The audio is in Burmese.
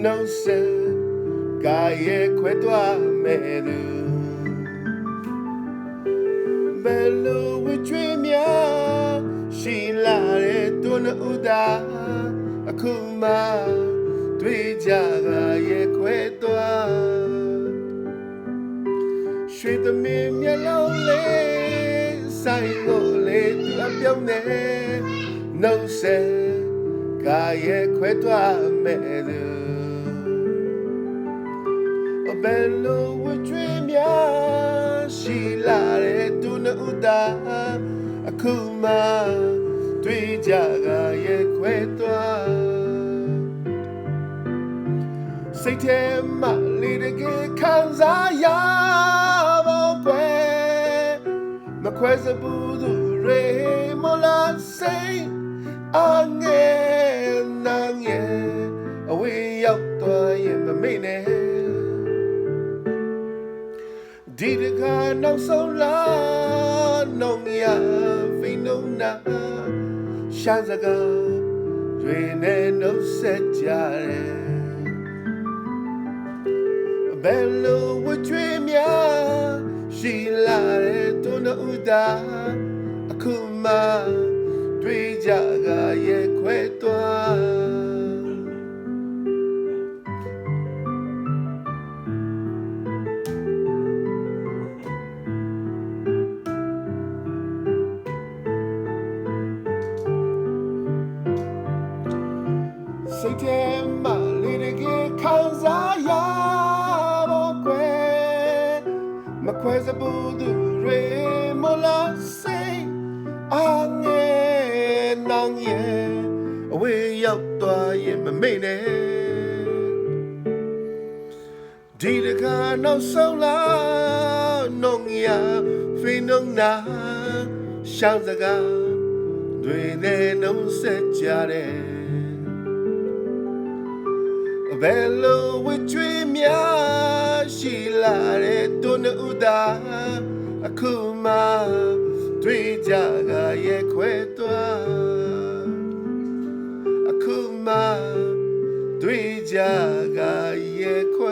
no se cae cueto medu bello witrimia shila re tuna uda akuma twija ga ye cueto shwe the me lo le sai go le tu apyong ne no se cae cueto medu bello witrimia shila re tuna uda akuma twija ga ye cuetoစိတ်ထဲမှာလေးတကယ်ခံစားရပါကွယ်မခွဲစဘူးသူရေမလားစိတ်အငယ်နာငယ်အဝေးရောက်သွားရင်မမေ့နဲ့ဒီတခါနောက်ဆုံးလာနှုံရဖိနှုံနာရှာစကားတွေနဲ့နှုတ်ဆက်ကြတယ်bello witrimia shila re tuna uda akuma twija ga ye cuetoစိတ်ထဲမှာလေးတကယ်ခံစားရမခွဲစဘူးသူရေမလားစိတ်အငယ်နောင်ရဲ့အဝေးရောက်သွားရင်မမေ့နဲ့ဒီတခါနောက်ဆုံးလာနှုံရဖိနှုံနာရှောင်းစကားတွေနဲ့နှုံဆက်ကြတယ်bello witrimia shila re tuna uda akuma twija ga ye cueto akuma twija ga ye cueto